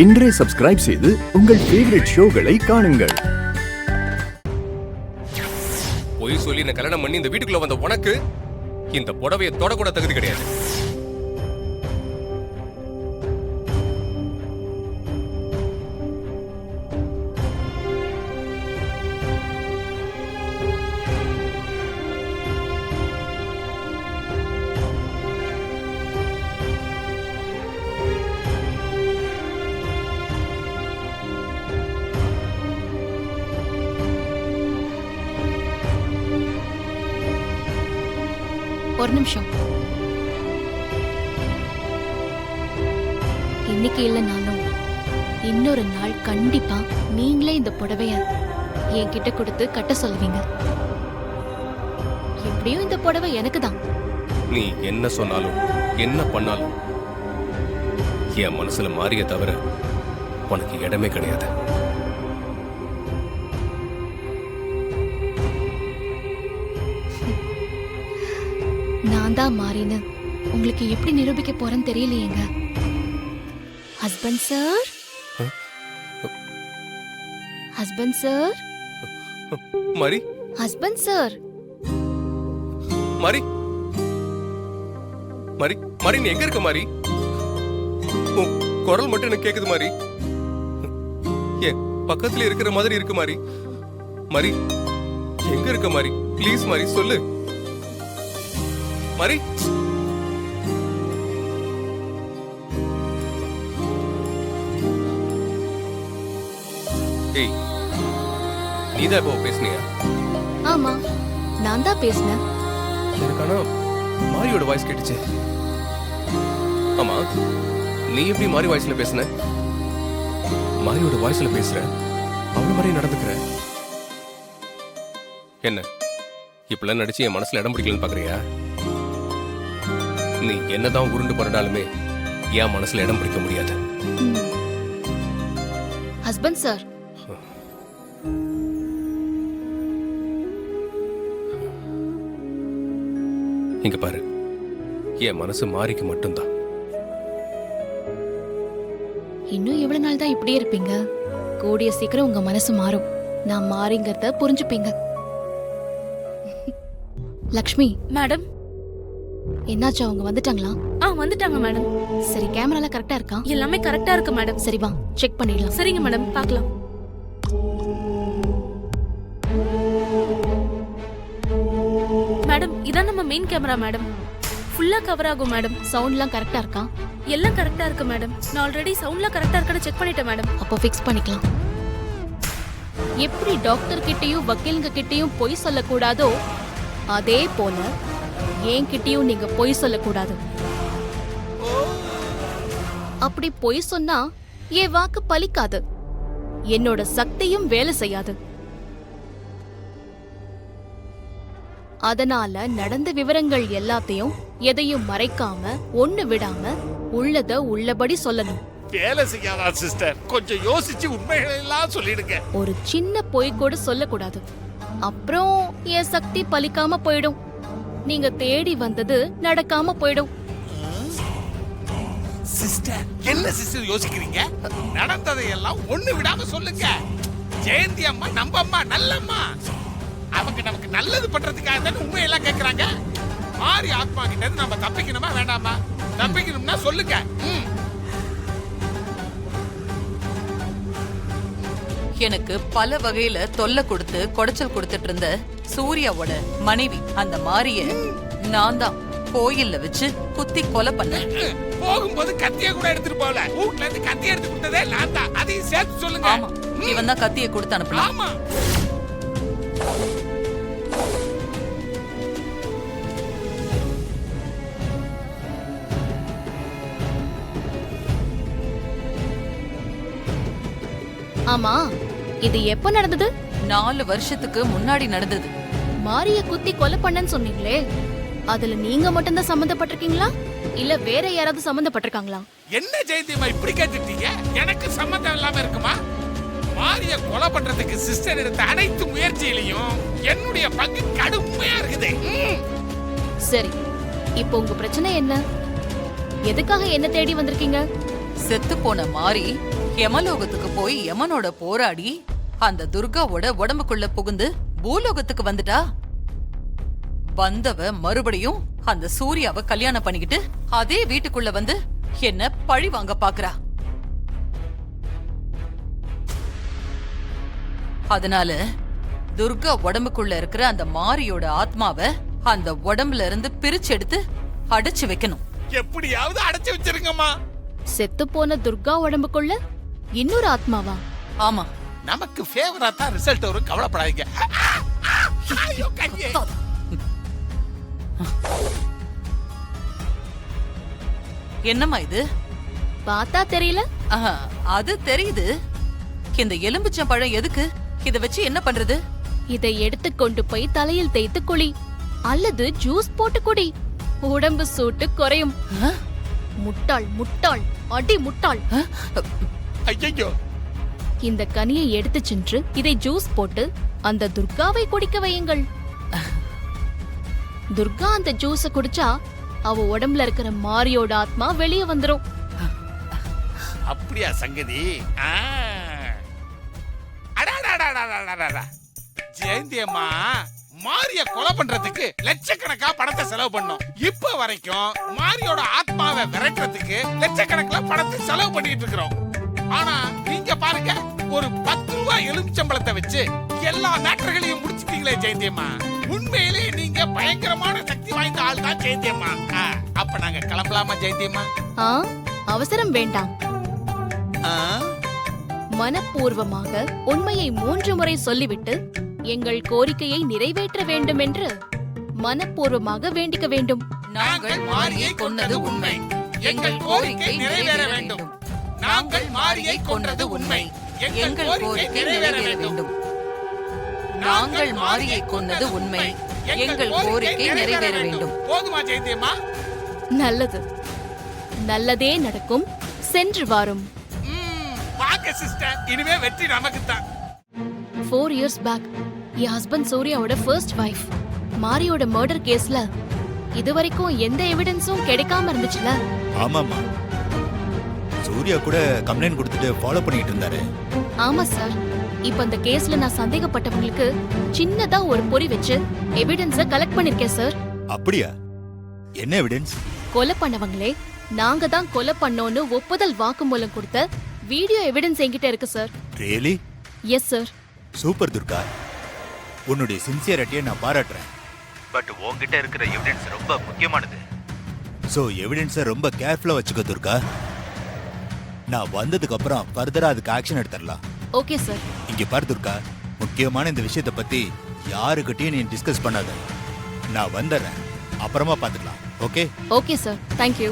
இன்றே சப்ஸ்கிரைப் செய்து உங்கள் ஃபேவரட் ஷோகளை காணுங்கள். பொய் சொல்லி என்ன கல்யாணம் பண்ணி இந்த வீட்டுக்குள்ள வந்த உனக்கு இந்த புடவையை தொடக்கூட தகுதி கிடையாது. ஒரு நிமிஷம். இன்னைக்கு இல்லைனாலும் இன்னொரு நாள் கண்டிப்பா நீங்களே இந்த புடவைய என்கிட்ட கொடுத்து கட்ட சொல்வீங்க. எப்படியும் இந்த புடவை எனக்கு தான். நீ என்ன சொன்னாலும் என்ன பண்ணாலும் என் மனசுல மாறிய தவிர உனக்கு இடமே கிடையாது. நான் தான் மாறினு உங்களுக்கு எப்படி நிரூபிக்க போறேன்னு தெரியலையேங்க. ஹஸ்பண்ட் சார், ஹஸ்பண்ட் சார், மாரி, ஹஸ்பண்ட் சார், மாரி, மாரி, மாரி, நீ எங்க இருக்க மாரி? குரல் மட்டும் எனக்கு கேக்குது மாரி. ஏன் பக்கத்துல இருக்கிற மாதிரி இருக்கு மாரி. மாரி எங்க இருக்க மாரி? ப்ளீஸ் மாரி சொல்லு மாரி. ஏய், நீதான் இப்போ பேசுனியா? ஆமா, நான் தான் பேசினேன். எனக்கான மாரியோட வாய்ஸ் கேட்டுச்சு. ஆமா, நீ எப்படி மாரி வாய்ஸ்ல பேசுன? மாரியோட வாய்ஸ்ல பேசுற, அவள மாதிரி நடந்துக்கிற. என்ன இப்பெல்லாம் நடிச்சு என் மனசுல இடம் பிடிக்கலன்னு பாக்குறியா? நீ என்னதான் உருண்டு பரண்டாலுமே என் மனசுல இடம் பிடிக்க முடியாது. ஹஸ்பண்ட் சார், இங்க பாரு, என் மனசு மாரிக்கு மட்டும்தான். இன்னும் எவ்வளவு நாள் தான் இப்படியே இருப்பீங்க? கூடிய சீக்கிரம் உங்க மனசு மாறும். நான் மாறிங்கிறத புரிஞ்சுப்பீங்க. லக்ஷ்மி மேடம், என்னாச்சு? அவங்க வந்துட்டாங்களா? வந்துட்டாங்க மேடம். சரி, கேமரால கரெக்டா இருக்கா? எல்லாமே கரெக்டா இருக்கு மேடம். சரி, வா செக் பண்ணிடலாம். சரிங்க மேடம், பார்க்கலாம். மேடம், இதான் நம்ம மெயின் கேமரா மேடம். ஃபுல்லா கவர் ஆகும் மேடம். சவுண்ட்லாம் கரெக்டா இருக்கா? எல்லாம் கரெக்டா இருக்கு மேடம். நான் ஆல்ரெடி சவுண்ட்லாம் கரெக்டா இருக்கான்னு செக் பண்ணிட்டேன் மேடம். அப்போ ஃபிக்ஸ் பண்ணிக்கலாம். எப்படி டாக்டர் கிட்டயும் வக்கீலுங்க கிட்டயும் பொய் சொல்லக்கூடாதோ அதே போல என்கிட்டயும் நீங்க பொய் சொல்லக்கூடாது. அப்படி பொய் சொன்னா என் வாக்கு பலிக்காது, என்னோட சக்தியும் வேலை செய்யாது. அதனால நடந்த விவரங்கள் எல்லாத்தையும் எதையும் மறைக்காம ஒண்ணு விடாம உள்ளத உள்ளபடி சொல்லணும். வேலை செய்யாதா சிஸ்டர்? கொஞ்சம் யோசிச்சு உண்மைகளை எல்லாம் சொல்லிடுங்க. ஒரு சின்ன பொய் கூட சொல்லக்கூடாது. அப்புறம் என் சக்தி பலிக்காம போயிடும். நீங்க தேடி வந்தது நடக்காம போயிடும். சிஸ்டர், என்ன சிஸ்டர் யோசிக்கிறீங்க? நடந்ததை எல்லாம் ஒண்ணு விடாம சொல்லுங்க. ஜெயந்தி அம்மா நம்ம அம்மா, நல்லம்மா. அவங்க நமக்கு நல்லது பண்றதுக்காக தான் உண்மையெல்லாம் கேட்கறாங்க. மாறி ஆத்மா கிட்ட இருந்து நம்ம தப்பிக்கணுமா வேண்டாமா? தப்பிக்கணும்னா சொல்லுங்க. எனக்கு பல வகையில தொல்லை கொடுத்து குடைச்சல் கொடுத்துட்டு இருந்த சூர்யாவோட மனைவி அந்த மாரிய நான் தான் கோயில்ல வச்சு குத்தி கொலை பண்ணேன். போகும்போது கத்திய கூட எடுத்துட்டு போகல. வீட்ல இருந்து கத்தி எடுத்து கொடுத்ததே நான் தான். அதையும் சேர்த்து சொல்லுங்க. ஆமா, இவன் தான் கத்தியை கொடுத்து அனுப்பலாம். ஆமா. ஆமா, இது எப்ப நடந்தது? 4 வருஷத்துக்கு முன்னாடி நடந்தது. மாரிய குத்தி கொலை பண்ணன்னு சொன்னீங்களே, அதுல நீங்க மட்டும்தான் சம்பந்தப்பட்டிருக்கீங்களா இல்ல வேற யாராவது சம்பந்தப்பட்டிருக்காங்களா? என்ன ஜெயந்திமா இப்படி கேட்டுட்டீங்க? எனக்கு சம்பந்தம் இல்லாம இருக்குமா? மாரிய கொலை பண்றதுக்கு சிஸ்டர் எடுத்த அனைத்து முயற்சியிலையும் என்னுடைய பங்கு கடுமையா இருக்குது. சரி, இப்போ உங்க பிரச்சனை என்ன? எதுக்காக என்ன தேடி வந்திருக்கீங்க? செத்து போன மாரி யமலோகத்துக்கு போய் யமனோட போராடி அந்த துர்காவோட உடம்புக்குள்ள புகுந்து பூலோகத்துக்கு வந்துட்டா. வந்தவ மறுபடியும் அந்த சூர்யாவை கல்யாணம் பண்ணிக்கிட்டு அதே வீட்டுக்குள்ள வந்து என்ன பழி வாங்க பாக்குறா. அதனால துர்கா உடம்புக்குள்ள இருக்கிற அந்த மாரியோட ஆத்மாவை அந்த உடம்புல இருந்து பிரிச்சு எடுத்து அடைச்சு வைக்கணும். எப்படியாவது அடைச்சு வச்சிருங்கம்மா. செத்து போன துர்கா உடம்புக்குள்ள இன்னொரு ஆத்மாவா? ஆமா. நமக்கு ஃபேவரா தான் ரிசல்ட் வரும், கவலைப்படாதீங்க. ஐயோ, கையே. என்னம்மா இது? பார்த்தா தெரியல? ஆஹா, அது தெரியுது. இந்த எலும்புச்சம் பழம் எதுக்கு? இத வச்சு என்ன பண்றது? இதை எடுத்து கொண்டு போய் தலையில் தேய்த்து குளி, அல்லது ஜூஸ் போட்டு குடி. உடம்பு சூட்டு குறையும். ஆ? முட்டாள் முட்டாள் அடி முட்டாள். ஐயோ, இந்த கனியை எடுத்து சென்று இதை ஜூஸ் போட்டு அந்த துர்காவை குடிக்க வையுங்கள். துர்கா அந்த ஜூஸ குடிச்சா அவ உடம்புல இருக்கிற மாரியோட ஆத்மா வெளியே வந்துரும். அப்படியா சங்கதி? அடாடாடாடாடாடாடா. ஜெயந்தி அம்மா மாரிய கொலை பண்றதுக்கு லட்சக்கணக்கா பணத்தை செலவு பண்ணோம். இப்ப வரைக்கும் மாரியோட ஆத்மாவை விரட்டுறதுக்கு லட்சக்கணக்கில் பணத்தை செலவு பண்ணிட்டு இருக்கிறோம். ஆனா நீங்க பாருங்க, ஒரு 10 ரூபாய் எலுமிச்சம்பழத்தை வச்சு எல்லா மேட்டர்களையும் முடிச்சிட்டீங்களே ஜெயந்தி அம்மா. உண்மையிலே நீங்க பயங்கரமான சக்தி வாய்ந்த ஆள் தான் ஜெயந்தி அம்மா. அப்ப நாங்க கிளம்பலாமா ஜெயந்தி அம்மா? அவசரம் வேண்டாம். மனப்பூர்வமாக உண்மையை 3 முறை சொல்லிவிட்டு எங்கள் கோரிக்கையை நிறைவேற்ற வேண்டும் என்று மனப்பூர்வமாக வேண்டிக்க வேண்டும். நாங்கள் மாரியை கொன்னது உண்மை. எங்கள் கோரிக்கை நிறைவேற வேண்டும். நாங்கள் மாரியை கொன்றது உண்மை. எங்கள் கோரிக்கை நிறைவேற வேண்டும். நாங்கள் மாரியை கொன்னது உண்மை. எங்கள் கோரிக்கை நிறைவேற வேண்டும். போதுமா ஜெயந்தியம்மா? நல்லது, நல்லதே நடக்கும். சென்று வாரும். வாங்க சிஸ்டர், இனிமே வெற்றி நமக்கு தான். 4 years பேக் என் ஹஸ்பண்ட் சூர்யாவோட ஃபர்ஸ்ட் வைஃப் மாரியோட மர்டர் கேஸ்ல இதுவரைக்கும் எந்த எவிடன்ஸும் கிடைக்காம இருந்துச்சுல? ஆமாமா, சூர்யா கூட கம்ப்ளைண்ட் கொடுத்துட்டு ஃபாலோ பண்ணிட்டு இருந்தாரு. ஆமா சார். இப்ப அந்த கேஸ்ல நான் சந்தேகப்பட்டவங்களுக்கு சின்னதா ஒரு பொறி வச்சு எவிடன்ஸ கலெக்ட் பண்ணிருக்கேன் சார். அப்படியா? என்ன எவிடன்ஸ்? கொலை பண்ணவங்களே நாங்க தான் கொலை பண்ணோன்னு ஒப்புதல் வாக்குமூலம் கொடுத்த வீடியோ எவிடன்ஸ் என்கிட்ட இருக்கு sir. Really? Yes sir. Super Durga, உன்னுடைய சின்சியரிட்டியை நான் பாராட்டுறேன். பட் உன்கிட்ட இருக்கிற எவிடன்ஸ் ரொம்ப முக்கியமானது. சோ எவிடன்ஸை ரொம்ப கேர்ஃபுல்லா வச்சுக்க துர்கா. நான் வந்ததுக்கு அப்புறம் ஃபர்தரா அதுக்கு ஆக்ஷன் எடுத்துடலாம். Okay sir. இங்க பாரு துர்கா, முக்கியமான இந்த விஷயத்தை பத்தி யாருக்கிட்டையும் நீ டிஸ்கஸ் பண்ணாத. நான் வந்துடுறேன், அப்புறமா பாத்துக்கலாம். ஓகே? Okay sir. தேங்க்யூ.